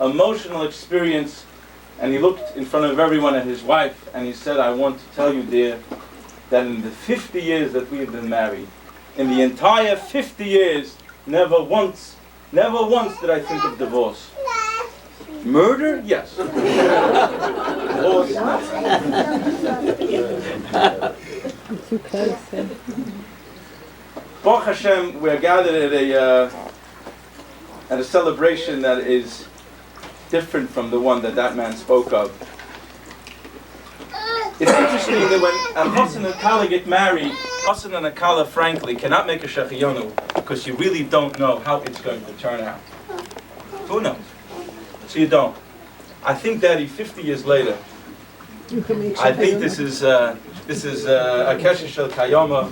emotional experience, and he looked in front of everyone at his wife, and he said, I want to tell you, dear, that in the 50 years that we have been married, in the entire 50 years, never once did I think of divorce. Murder? Yes. Divorce? Too close. Baruch Hashem, we're gathered at a celebration that is different from the one that man spoke of. It's interesting that when a Chassan and Kala get married, Chassan and Kala, frankly, cannot make a Shechiyonu because you really don't know how it's going to turn out. Who knows? So you don't. I think, Daddy, 50 years later, I think this is a Kesher Shel Kayama.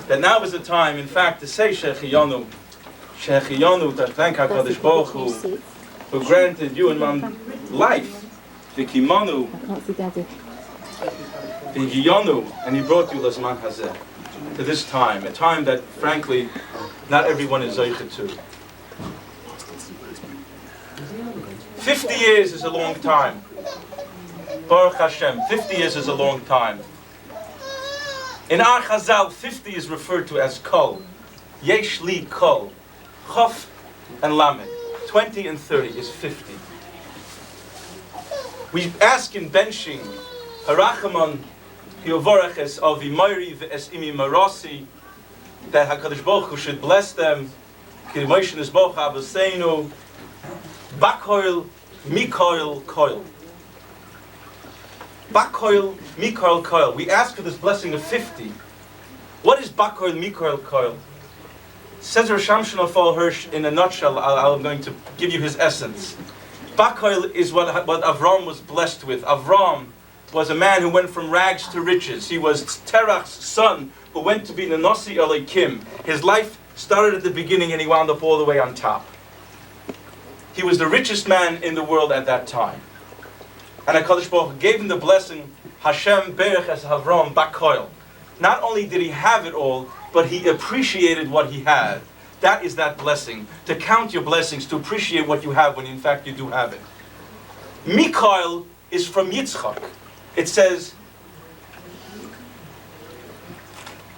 That now is the time, in fact, to say Shechiyonu, to thank HaKadosh Baruch Hu, who granted you and Mom life. V'kimanu, v'giyonu, and he brought you Lazman Hazeh, to this time, a time that, frankly, not everyone is zeicha to. 50 years is a long time. Baruch Hashem, 50 years is a long time. In our Chazal, 50 is referred to as Kol. Yesh li Kol. Chof and Lamed. 20 and 30 is 50. We ask in benching, Harachamon, Hiovoreches of Imayri v'es imi marasi, that HaKadosh Baruch Hu should bless them, Ki Moshe Nisboch Abaseinu, Bakoil, Mikoil, Koil. Bakoil, Mikoil, Koil. We ask for this blessing of 50. What is Bakoil, Mikoil, Koil? Says Rosh Hashanah Fall Hirsch in a nutshell. I'm going to give you his essence. Bakoil is what Avram was blessed with. Avram was a man who went from rags to riches. He was Terach's son who went to be the Nasi Elokim. His life started at the beginning and he wound up all the way on top. He was the richest man in the world at that time. And HaKadosh Baruch Hu gave him the blessing, Hashem Berech Es Avram Bakoil. Not only did he have it all, but he appreciated what he had. That is that blessing. To count your blessings, to appreciate what you have when in fact you do have it. Mikael is from Yitzchak. It says,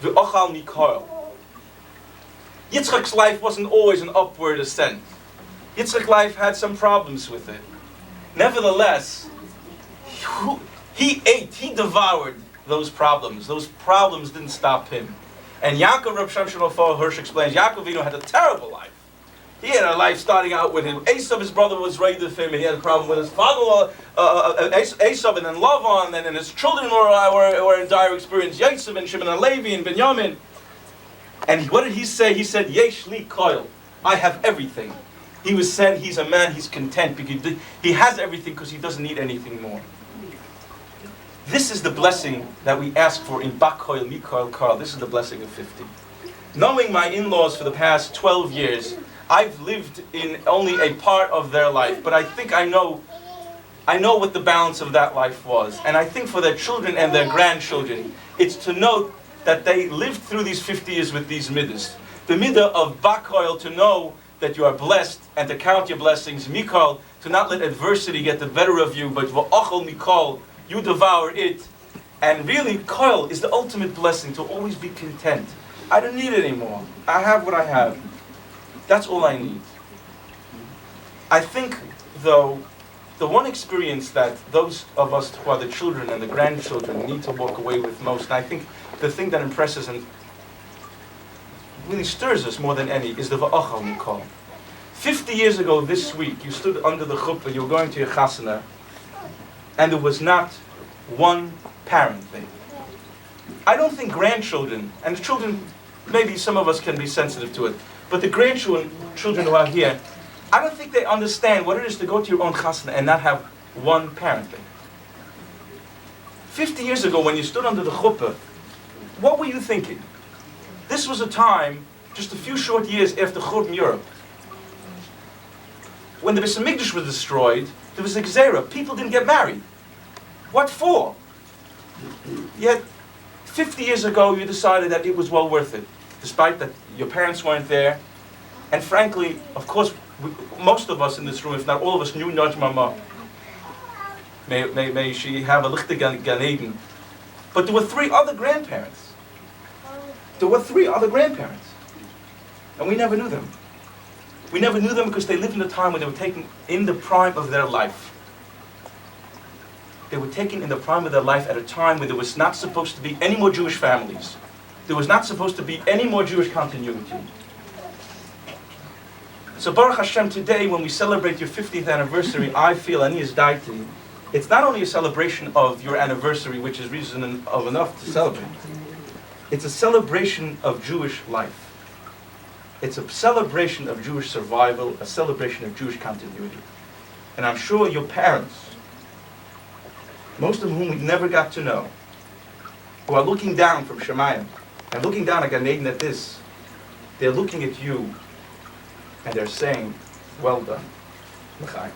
V'ochal Mikael. Yitzchak's life wasn't always an upward ascent. Yitzchak's life had some problems with it. Nevertheless, he ate, he devoured those problems. Those problems didn't stop him. And Yaakov, Reb Shimshon Hirsch explains, Yaakov Avinu had a terrible life. He had a life starting out with him. Esav, his brother, was raised with him, and he had a problem with his father-in-law, Esav, and then Lavan, and then his children were in dire experience, Yosef and Shimon and Levi and Binyamin. And what did he say? He said, Yesh li koil. I have everything. He was said he's a man, he's content, because he has everything because he doesn't need anything more. This is the blessing that we ask for in Bakoil, Mikoil, Karl. This is the blessing of 50. Knowing my in-laws for the past 12 years, I've lived in only a part of their life, but I think I know what the balance of that life was. And I think for their children and their grandchildren, it's to note that they lived through these 50 years with these midas. The midah of Bakoil, to know that you are blessed and to count your blessings. Mikol, to not let adversity get the better of you, but V'ochel Mikol, you devour it. And really, Koil is the ultimate blessing, to always be content. I don't need it anymore. I have what I have. That's all I need. I think, though, the one experience that those of us who are the children and the grandchildren need to walk away with most, and I think the thing that impresses and really stirs us more than any, is the V'achal Mikol. 50 years ago this week, you stood under the chuppah, you were going to your chasana, and there was not one parent there. I don't think grandchildren, and children, maybe some of us can be sensitive to it, but the grandchildren who are here, I don't think they understand what it is to go to your own chasana and not have one parent there. 50 years ago, when you stood under the chuppah, what were you thinking? This was a time, just a few short years after Churban Europe. When the Beis HaMikdash was destroyed, there was a gzera. People didn't get married. What for? Yet, 50 years ago, you decided that it was well worth it, despite that your parents weren't there. And frankly, of course, most of us in this room, if not all of us, knew Naj Mama. May she have a lichte Gan Eden. But there were 3 other grandparents. There were 3 other grandparents. And we never knew them. We never knew them because they lived in a time when they were taken in the prime of their life. They were taken in the prime of their life at a time where there was not supposed to be any more Jewish families. There was not supposed to be any more Jewish continuity. So Baruch Hashem, today when we celebrate your 50th anniversary, I feel, Ani is Daiti, it's not only a celebration of your anniversary, which is reason enough to celebrate. It's a celebration of Jewish life. It's a celebration of Jewish survival, a celebration of Jewish continuity. And I'm sure your parents, most of whom we never got to know, who are looking down from Shemayim, and looking down at Gan Eden at this, they're looking at you, and they're saying, well done. L'chaim.